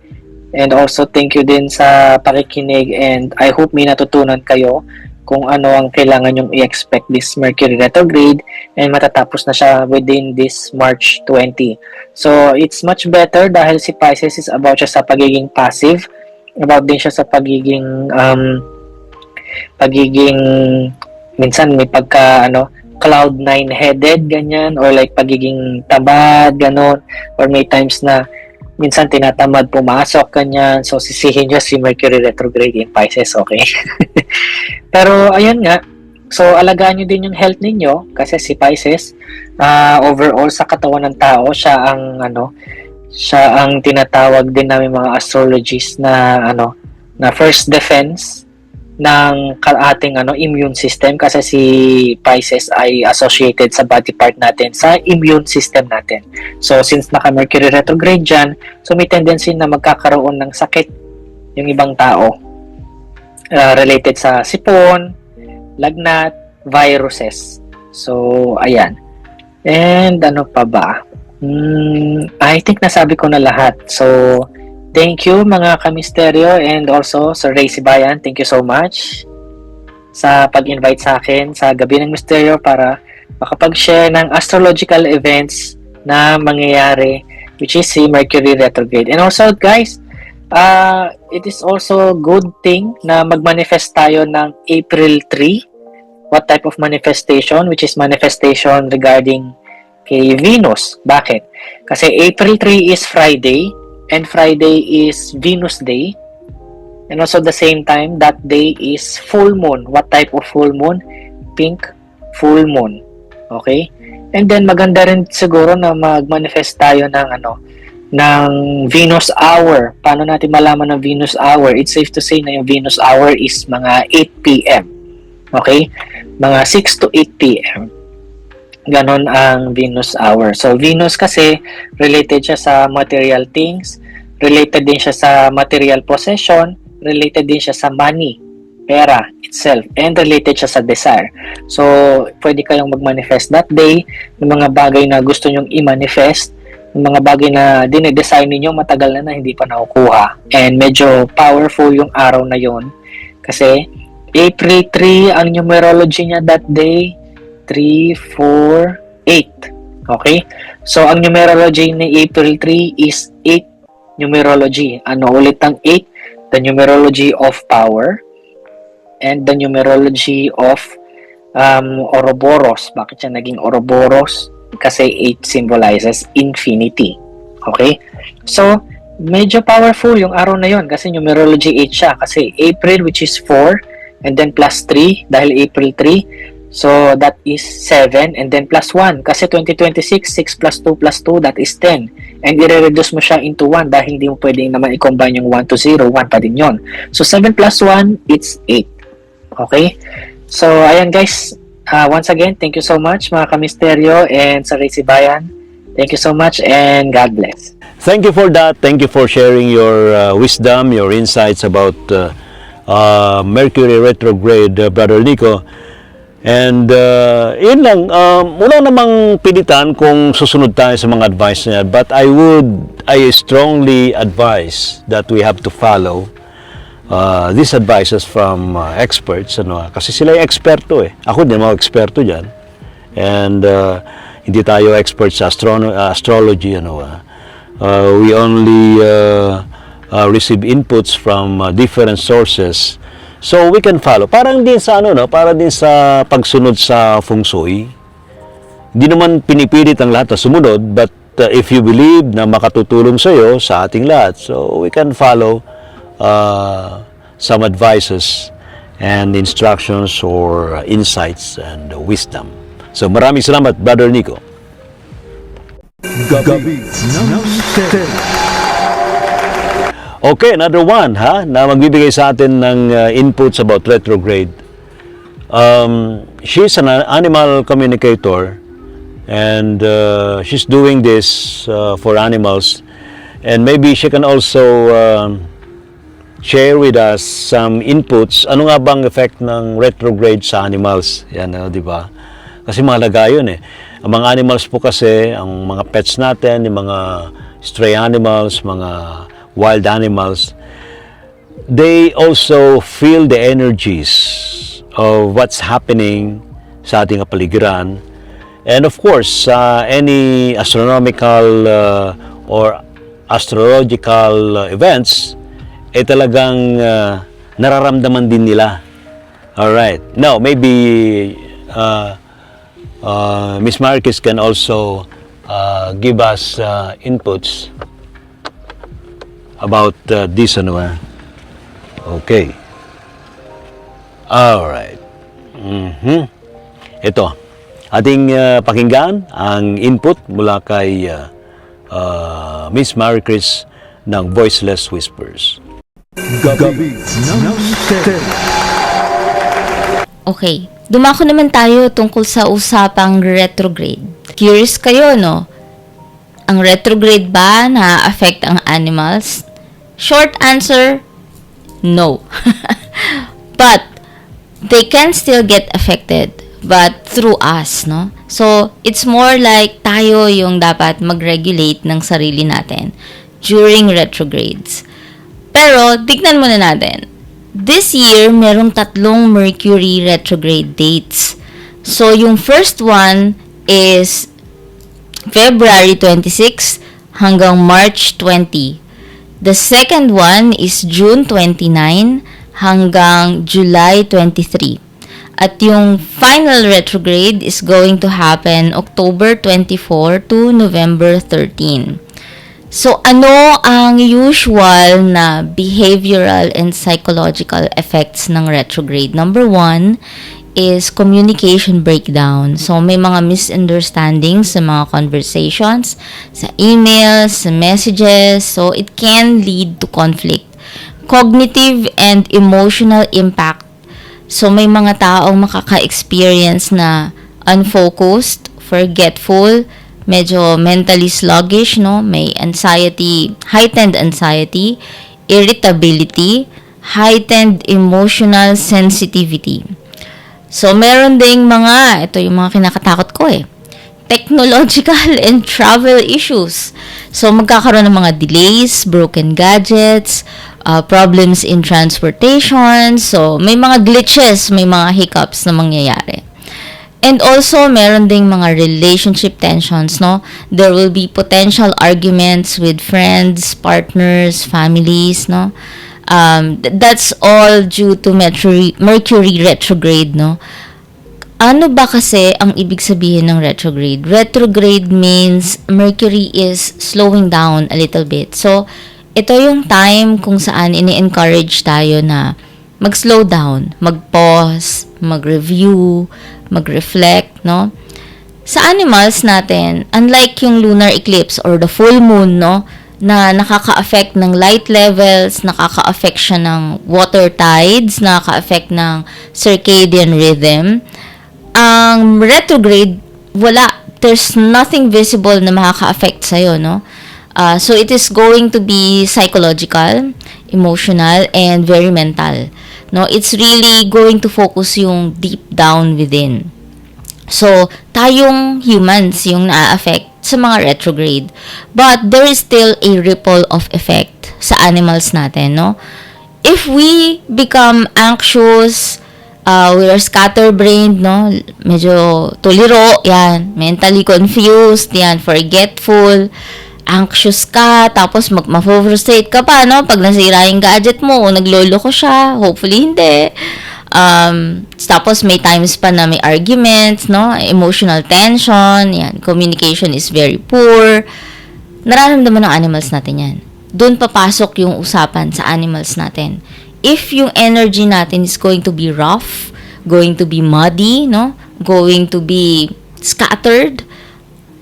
And also thank you din sa pakikinig, and I hope may natutunan kayo kung ano ang kailangan yung i-expect this Mercury retrograde, and matatapos na siya within this March 20. So it's much better dahil si Pisces is about siya sa pagiging passive, about din siya sa pagiging minsan may pagka cloud nine headed ganyan, or like pagiging tamad ganon, or may times na minsan tinatamad pumasok ganyan. So sisihin niya si Mercury retrograde in Pisces, okay? Pero ayun nga, so alagaan niyo din yung health ninyo kasi si Pisces overall sa katawan ng tao, siya ang tinatawag din namin mga astrologists na na first defense ng ating immune system, kasi si Pisces ay associated sa body part natin, sa immune system natin. So since naka Mercury retrograde dyan, so may tendency na magkakaroon ng sakit yung ibang tao related sa sipon, lagnat, viruses. So ayan. And ano pa ba? I think nasabi ko na lahat. So thank you mga kamisteryo, and also Sir Ray Sibayan, thank you so much sa pag-invite sa akin sa Gabi ng Misteryo para makapag-share ng astrological events na mangyayari, which is si Mercury retrograde. And also guys, it is also good thing na mag-manifest tayo ng April 3. What type of manifestation? Which is manifestation regarding kay Venus. Bakit? Kasi April 3 is Friday, and Friday is Venus Day. And also the same time, that day is full moon. What type of full moon? Pink full moon. Okay? And then maganda rin siguro na mag-manifest tayo ng Venus hour. Paano natin malaman ng Venus hour? It's safe to say na yung Venus hour is mga 8 p.m. Okay? Mga 6 to 8 p.m. Ganon ang Venus hour. So Venus kasi related siya sa material things, related din siya sa material possession, related din siya sa money, pera itself, and related siya sa desire. So pwede kayong mag-manifest that day ng mga bagay na gusto nyong i-manifest, ng mga bagay na dine-design ninyo matagal na hindi pa nakukuha. And medyo powerful yung araw na yon kasi April 3 ang numerology niya that day, 3, 4, 8. Okay? So, ang numerology ni April 3 is 8 numerology. Ano ulit ang 8? The numerology of power and the numerology of Ouroboros. Bakit siya naging Ouroboros? Kasi 8 symbolizes infinity. Okay? So, medyo powerful yung araw na yon kasi numerology 8 siya. Kasi April, which is 4, and then plus 3 dahil April 3. So, that is 7, and then plus 1. Kasi 2026, 6 plus 2 plus 2, that is 10. And i-reduce mo siya into 1 dahil hindi mo pwedeng naman i-combine yung 1 to 0, 1 pa din yun. So, 7 plus 1, it's 8. Okay? So, ayan guys. Once again, thank you so much mga kamisteryo and sa Ray Sibayan. Thank you so much and God bless. Thank you for that. Thank you for sharing your wisdom, your insights about Mercury retrograde, Brother Nico. And yun lang, wala namang pilitan kung susunod tayo sa mga advice niya, but I strongly advise that we have to follow these advices from experts, kasi sila yung eksperto eh. Ako din mga eksperto dyan. And hindi tayo experts sa astrology, we only receive inputs from different sources. So we can follow. Parang din sa para din sa pagsunod sa feng shui. Hindi naman pinipilit ang lahat na sumunod, but if you believe na makatutulong sa iyo, sa ating lahat, so we can follow some advices and instructions or insights and wisdom. So maraming salamat, Brother Nico. Gabi ng Misteryo. Okay, another one na magbibigay sa atin ng inputs about retrograde. She's an animal communicator, and she's doing this for animals, and maybe she can also share with us some inputs. Ano nga bang effect ng retrograde sa animals? Yan, di ba? Kasi mahalaga yun eh. Ang mga animals po kasi, ang mga pets natin, yung mga stray animals, mga wild animals, they also feel the energies of what's happening sa ating kapaligiran. And of course, any astronomical or astrological events, talagang nararamdaman din nila. Alright. Now, maybe Miss Marquez can also give us inputs about this Okay. Alright. Ito, ating pakinggan ang input mula kay Miss Marquez ng Voiceless Whispers. Gabi ng Misteryo. Okay, dumako naman tayo tungkol sa usapang retrograde. Curious kayo, no? Ang retrograde ba na-affect ang animals? Short answer, no. But, they can still get affected, but through us, no? So, it's more like tayo yung dapat mag-regulate ng sarili natin during retrogrades. Pero, tignan muna natin. This year, merong 3 Mercury retrograde dates. So, yung first one is February 26 hanggang March 20. The second one is June 29 hanggang July 23. At yung final retrograde is going to happen October 24 to November 13. So, ano ang usual na behavioral and psychological effects ng retrograde? Number 1 is communication breakdown. So, may mga misunderstandings sa mga conversations, sa emails, sa messages. So, it can lead to conflict. Cognitive and emotional impact. So, may mga taong makaka-experience na unfocused, forgetful, medyo mentally sluggish, no? May anxiety, heightened anxiety, irritability, heightened emotional sensitivity. So, meron ding ito yung mga kinakatakot ko technological and travel issues. So, magkakaroon ng mga delays, broken gadgets, problems in transportation. So, may mga glitches, may mga hiccups na mangyayari. And also, meron ding mga relationship tensions, no? There will be potential arguments with friends, partners, families, no? That's all due to Mercury retrograde, no? Ano ba kasi ang ibig sabihin ng retrograde? Retrograde means Mercury is slowing down a little bit. So, ito yung time kung saan ini-encourage tayo na mag-slow down, mag-pause, mag-review, mag-reflect, no? Sa animals natin, unlike yung lunar eclipse or the full moon, no, na nakaka-affect ng light levels, nakaka-affect siya ng water tides, nakaka-affect ng circadian rhythm, ang retrograde, wala. There's nothing visible na makaka-affect sa'yo, no? So, it is going to be psychological, emotional, and very mental. No, it's really going to focus yung deep down within. So, tayong humans yung na-affect sa mga retrograde. But there is still a ripple of effect sa animals natin, no? If we become anxious, we are scatterbrained, no? Medyo tuliro, yan. Mentally confused, yan. Forgetful, anxious ka, tapos ma-frustrate ka pa, no? Pag nasira yung gadget mo, o naglolo ko siya, hopefully hindi. Tapos may times pa na may arguments, no? Emotional tension, yan. Communication is very poor. Nararamdaman ng animals natin yan. Doon papasok yung usapan sa animals natin. If yung energy natin is going to be rough, going to be muddy, no? Going to be scattered,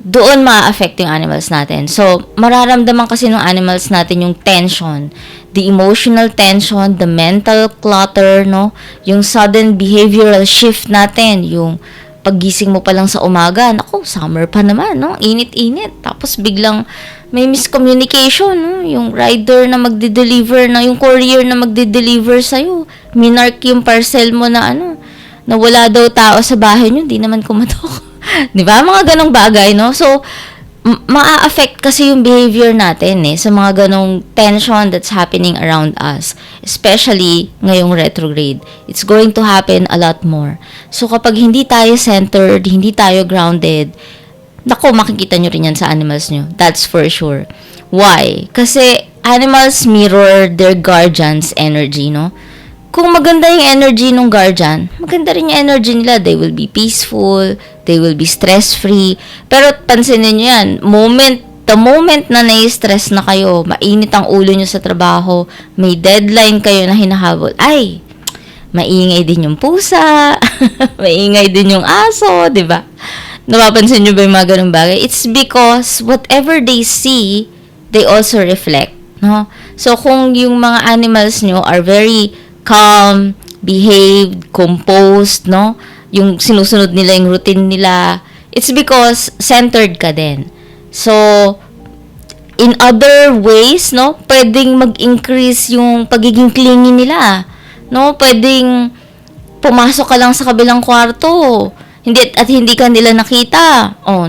doon ma-affect yung animals natin. So, mararamdaman kasi ng animals natin yung tension, the emotional tension, the mental clutter, no? Yung sudden behavioral shift natin, yung paggising mo pa lang sa umaga, naku, summer pa naman, no? Init-init. Tapos biglang may miscommunication, no? Yung rider na magde-deliver na, yung courier na magde-deliver sa'yo, minark yung parcel mo na na wala daw tao sa bahay nyo, di naman kumatok. Di ba? Mga ganong bagay, no? So, maa-affect kasi yung behavior natin sa mga ganong tension that's happening around us. Especially ngayong retrograde. It's going to happen a lot more. So, kapag hindi tayo centered, hindi tayo grounded, nako, makikita nyo rin yan sa animals nyo. That's for sure. Why? Kasi animals mirror their guardian's energy, no? Kung maganda yung energy ng guardian, maganda rin yung energy nila. They will be peaceful, they will be stress-free. Pero pansinin nyo yan, the moment na nai-stress na kayo, mainit ang ulo nyo sa trabaho, may deadline kayo na hinahabol, ay, maingay din yung pusa, maingay din yung aso, di ba? Napapansin nyo ba yung mga ganung bagay? It's because whatever they see, they also reflect, no? So, kung yung mga animals nyo are very calm, behaved, composed, no? Yung sinusunod nila yung routine nila, it's because centered ka din. So, in other ways, no? Pwedeng mag-increase yung pagiging clingy nila, no? Pwedeng pumasok ka lang sa kabilang kwarto, hindi ka nila nakita. Oh,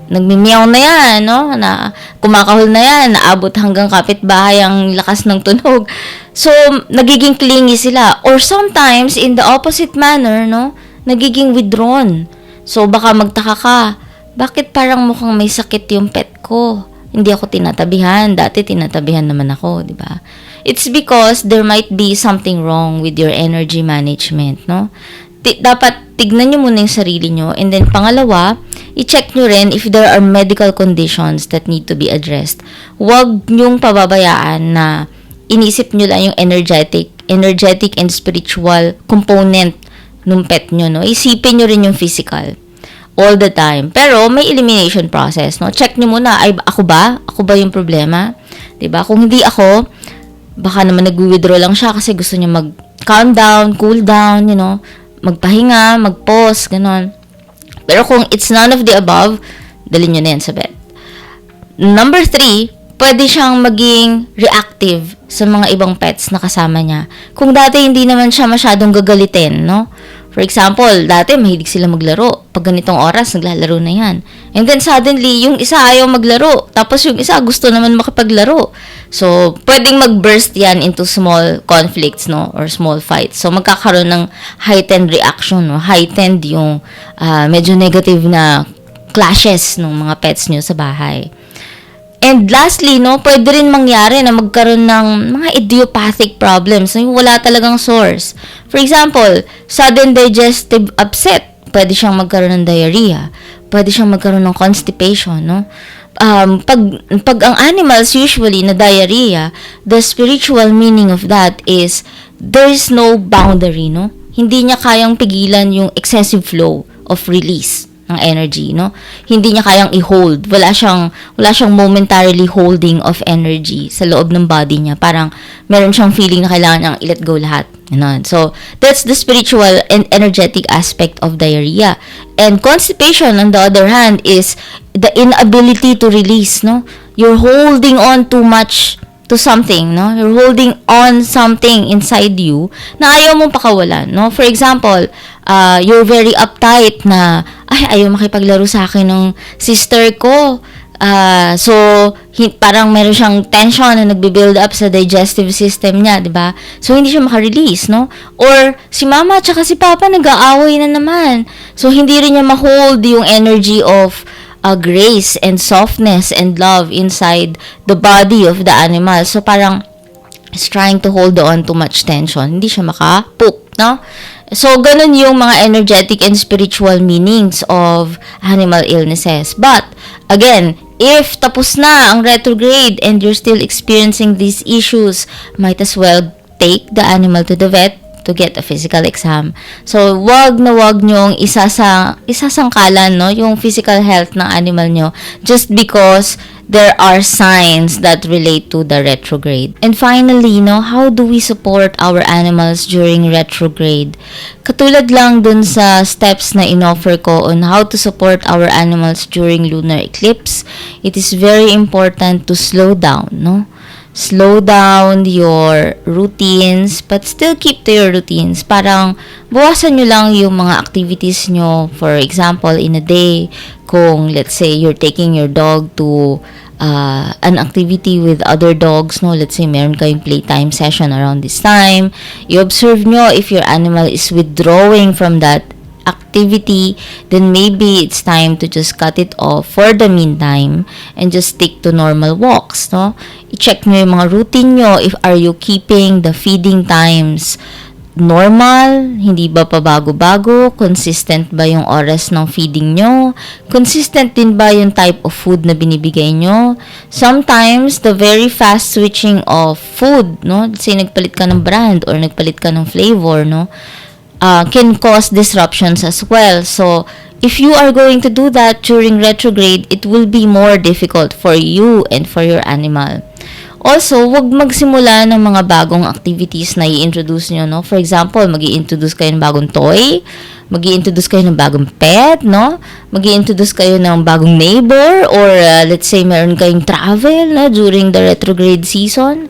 nagmimiyaw na yan, no? Na kumakahol na yan, naabot hanggang kapitbahay ang lakas ng tunog. So, nagiging clingy sila. Or sometimes, in the opposite manner, no? Nagiging withdrawn. So, baka magtaka ka, bakit parang mukhang may sakit yung pet ko? Hindi ako tinatabihan. Dati tinatabihan naman ako, di ba? It's because there might be something wrong with your energy management, no? Dapat tignan nyo muna yung sarili nyo. And then, pangalawa, i-check nyo rin if there are medical conditions that need to be addressed. Huwag nyong pababayaan na inisip nyo lang yung energetic and spiritual component ng pet nyo, no? Isipin nyo rin yung physical all the time. Pero, may elimination process, no? Check nyo muna, ay, ako ba? Ako ba yung problema? Diba? Kung hindi ako, baka naman nag-withdraw lang siya kasi gusto niya mag-calm down, cool down, you know, magpahinga, mag-pause, ganon. Pero kung it's none of the above, dalhin nyo na yan sa bed. Number 3, pwede siyang maging reactive sa mga ibang pets na kasama niya. Kung dati hindi naman siya masyadong gagalitin, no? For example, dati mahilig sila maglaro. Pag ganitong oras, naglalaro na yan. And then suddenly, yung isa ayaw maglaro. Tapos yung isa gusto naman makipaglaro. So, pwedeng mag-burst yan into small conflicts, no? Or small fights. So, magkakaroon ng heightened reaction, no? Heightened yung medyo negative na clashes ng mga pets nyo sa bahay. And lastly, no, pwede rin mangyari na magkaroon ng mga idiopathic problems na wala talagang source. For example, sudden digestive upset. Pwede siyang magkaroon ng diarrhea. Pwede siyang magkaroon ng constipation, no? Pag ang animals usually na diarrhea, the spiritual meaning of that is there is no boundary, no? Hindi niya kayang pigilan yung excessive flow of release ng energy, no? Hindi niya kayang i-hold. Wala siyang momentarily holding of energy sa loob ng body niya. Parang meron siyang feeling na kailangan niyang i-let go lahat. Ganun. So, that's the spiritual and energetic aspect of diarrhea. And constipation, on the other hand, is the inability to release, no? You're holding on too much to something, no? You're holding on something inside you na ayaw mong pakawalan, no? For example, you're very uptight na, ayaw makipaglaro sa akin ng sister ko. So, parang meron siyang tension na nagbe-build up sa digestive system niya, di ba? So, hindi siya makarelease, no? Or, si mama at si papa nag-aaway na naman. So, hindi rin niya ma-hold yung energy of grace and softness and love inside the body of the animal. So, parang is trying to hold on too much tension. Hindi siya makapoop, no? So, ganun yung mga energetic and spiritual meanings of animal illnesses. But, again, if tapos na ang retrograde and you're still experiencing these issues, might as well take the animal to the vet to get a physical exam. So, wag nyong isasangkalan, no, yung physical health ng animal nyo just because there are signs that relate to the retrograde. And finally, no, how do we support our animals during retrograde? Katulad lang dun sa steps na inoffer ko on how to support our animals during lunar eclipse, it is very important to slow down, no? slow down your routines, but still keep to your routines. Parang bawasan nyo lang yung mga activities nyo. For example, in a day, kung let's say you're taking your dog to an activity with other dogs, no? Let's say meron kayong playtime session around this time. You observe nyo if your animal is withdrawing from that activity, then maybe it's time to just cut it off for the meantime and just stick to normal walks, no? I-check nyo yung mga routine nyo, if are you keeping the feeding times normal, hindi ba pabago-bago, consistent ba yung oras ng feeding nyo, consistent din ba yung type of food na binibigay nyo. Sometimes, the very fast switching of food, no? Say, nagpalit ka ng brand or nagpalit ka ng flavor, no? Can cause disruptions as well. So, if you are going to do that during retrograde, it will be more difficult for you and for your animal. Also, wag magsimula ng mga bagong activities na i-introduce nyo, no? For example, mag-i-introduce kayo ng bagong toy, mag-i-introduce kayo ng bagong pet, no? Mag-i-introduce kayo ng bagong neighbor, or let's say meron kayong travel, no? During the retrograde season.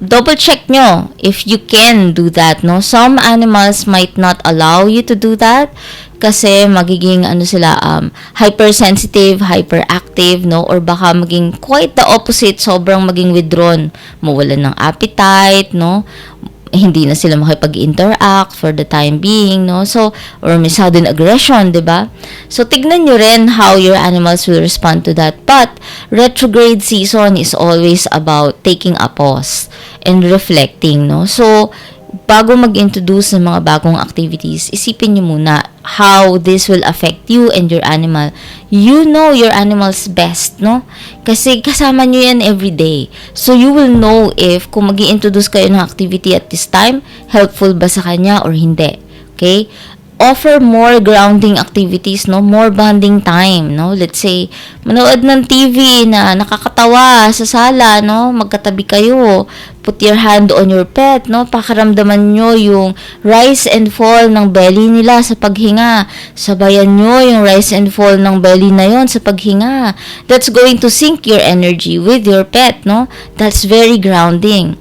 Double check nyo if you can do that, no? Some animals might not allow you to do that kasi magiging hypersensitive, hyperactive, no? Or baka maging quite the opposite, sobrang maging withdrawn, mawalan ng appetite, no? Hindi na sila makipag-interact for the time being, no? So, or may sudden aggression, diba? So, tignan nyo rin how your animals will respond to that. But, retrograde season is always about taking a pause and reflecting, no? So, bago mag-introduce ng mga bagong activities, isipin nyo muna how this will affect you and your animal. You know your animal's best, no? Kasi kasama nyo yan every day. So, you will know if kung mag-i-introduce kayo ng activity at this time, helpful ba sa kanya or hindi. Okay? Offer more grounding activities, no? More bonding time, no? Let's say, manood ng TV na nakakatawa sa sala, no? Magkatabi kayo. Put your hand on your pet, no? Pakaramdaman nyo yung rise and fall ng belly nila sa paghinga. Sabayan nyo yung rise and fall ng belly na yon sa paghinga. That's going to sync your energy with your pet, no? That's very grounding.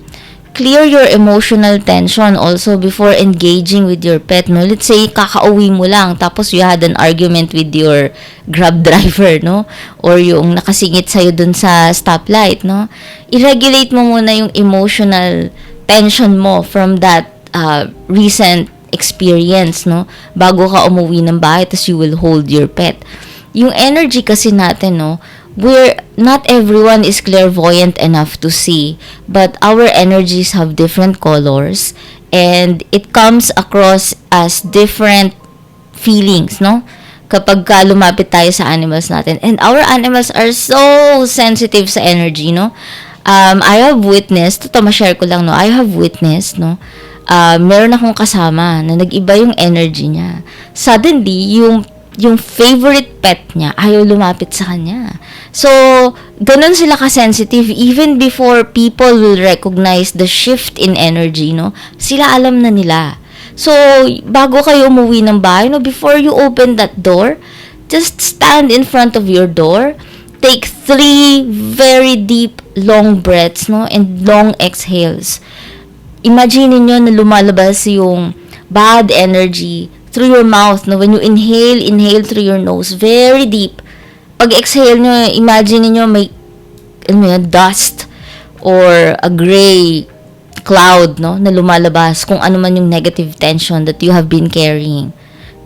Clear your emotional tension also before engaging with your pet, no? Let's say, kakauwi mo lang, tapos you had an argument with your Grab driver, no? Or yung nakasingit sa'yo dun sa stoplight, no? I-regulate mo muna yung emotional tension mo from that recent experience, no? Bago ka umuwi ng bahay, tapos you will hold your pet. Yung energy kasi natin, no? Not everyone is clairvoyant enough to see, but our energies have different colors and it comes across as different feelings, no? Kapag lumapit tayo sa animals natin. And our animals are so sensitive sa energy, no? I have witnessed, ma-share ko lang, no? I have witnessed, no? Meron akong kasama na nag-iba yung energy niya. Suddenly, yung favorite pet niya, ayaw lumapit sa kanya. So, ganun sila ka-sensitive even before people will recognize the shift in energy, no? Sila alam na nila. So, bago kayo umuwi ng bahay, no, before you open that door, just stand in front of your door, take 3 very deep, long breaths, no, and long exhales. Imagine niyo na lumalabas yung bad energy through your mouth, no? When you inhale through your nose, very deep. Pag exhale nyo, imagine niyo may dust or a gray cloud, no, na lumalabas kung ano man yung negative tension that you have been carrying.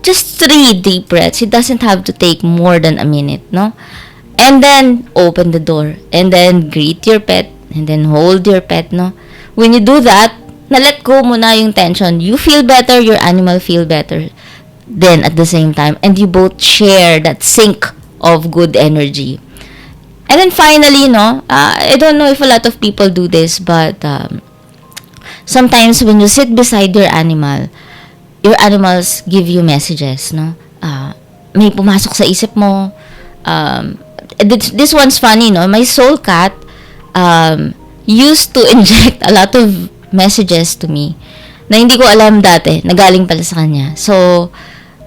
Just 3 deep breaths. It doesn't have to take more than a minute, no? And then, open the door. And then, greet your pet. And then, hold your pet, no? When you do that, na-let go mo na yung tension. You feel better, your animal feel better. Then, at the same time, and you both share that sync of good energy. And then finally, no, I don't know if a lot of people do this, but sometimes when you sit beside your animals give you messages, no? May pumasok sa isip mo. This one's funny, no? My soul cat used to inject a lot of messages to me na hindi ko alam dati, na galing pala sa kanya. So,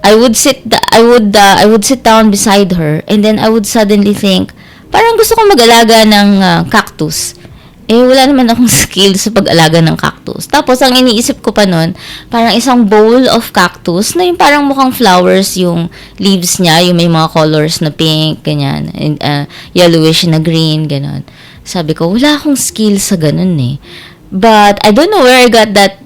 I would sit down beside her and then I would suddenly think, parang gusto kong mag-alaga ng cactus. wala naman akong skill sa pag-alaga ng cactus. Tapos, ang iniisip ko pa nun, parang isang bowl of cactus na yung parang mukhang flowers yung leaves niya, yung may mga colors na pink, ganyan, and, yellowish na green, ganon. Sabi ko, wala akong skill sa ganun eh. But, I don't know where I got that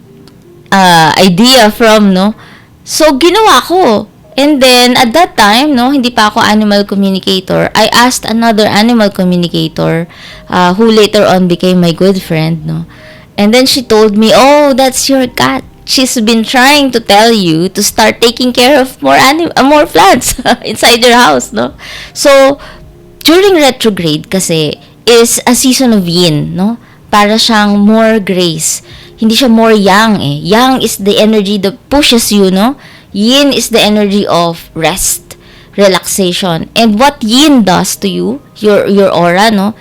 idea from, no? So, ginawa ko. And then, at that time, no, hindi pa ako animal communicator. I asked another animal communicator who later on became my good friend, no. And then she told me, oh, that's your cat. She's been trying to tell you to start taking care of more plants inside your house, no. So, during retrograde kasi is a season of yin, no. Para siyang more grace. Hindi siya more yang eh. Yang is the energy that pushes you, no. Yin is the energy of rest, relaxation. And what yin does to you, your aura, no?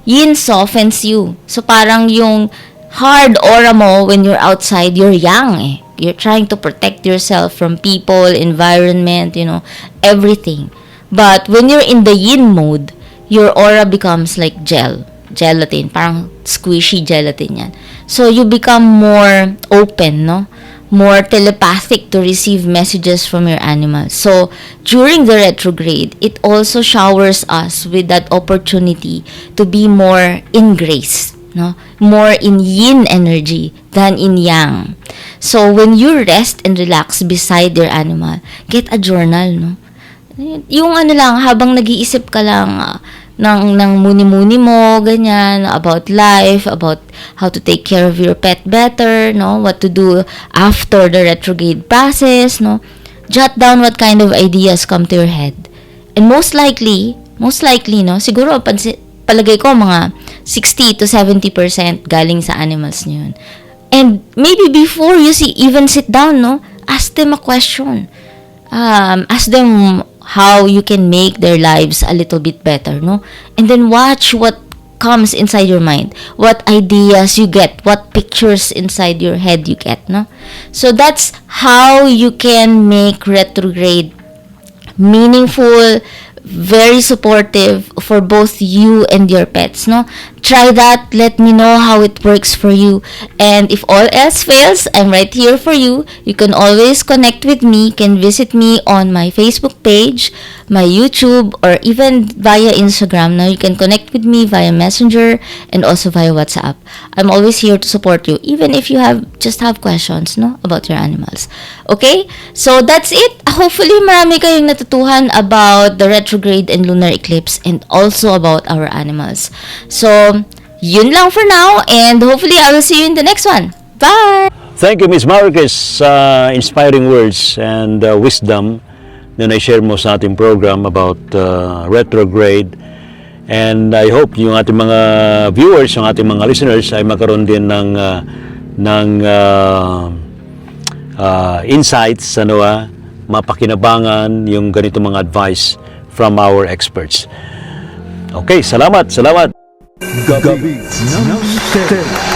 Yin softens you. So parang yung hard aura mo when you're outside, you're yang eh. You're trying to protect yourself from people, environment, everything. But when you're in the yin mode, your aura becomes like gelatin, parang squishy gelatin yan. So you become more open, no? More telepathic to receive messages from your animals. So, during the retrograde, it also showers us with that opportunity to be more in grace, no? More in yin energy than in yang. So, when you rest and relax beside your animal, get a journal, no? Yung lang, habang nag-iisip ka lang ng muni-muni mo, ganyan, about life, about how to take care of your pet better, no? What to do after the retrograde passes, no? Jot down what kind of ideas come to your head. And most likely, no? Siguro, palagay ko, mga 60 to 70% galing sa animals niyo yun. And maybe before you even sit down, no? Ask them a question. Ask them how you can make their lives a little bit better, no? And then watch what comes inside your mind, what ideas you get, what pictures inside your head you get, no? So that's how you can make retrograde meaningful, very supportive for both you and your pets, no? Try that. Let me know how it works for you. And if all else fails, I'm right here for you. You can always connect with me. You can visit me on my Facebook page, my YouTube, or even via Instagram. Now you can connect with me via Messenger and also via WhatsApp. I'm always here to support you, even if you just have questions, no, about your animals. Okay? So that's it. Hopefully marami kayong natutuhan about the retrograde and lunar eclipse and also about our animals. So, yun lang for now, and hopefully I will see you in the next one. Bye! Thank you, Ms. Marquez, sa inspiring words and wisdom na na-share mo sa ating program about retrograde. And I hope yung ating mga viewers, yung ating mga listeners ay magkaroon din ng insights, mapakinabangan yung ganito mga advice from our experts. Okay, salamat. Gabi ng Misteryo.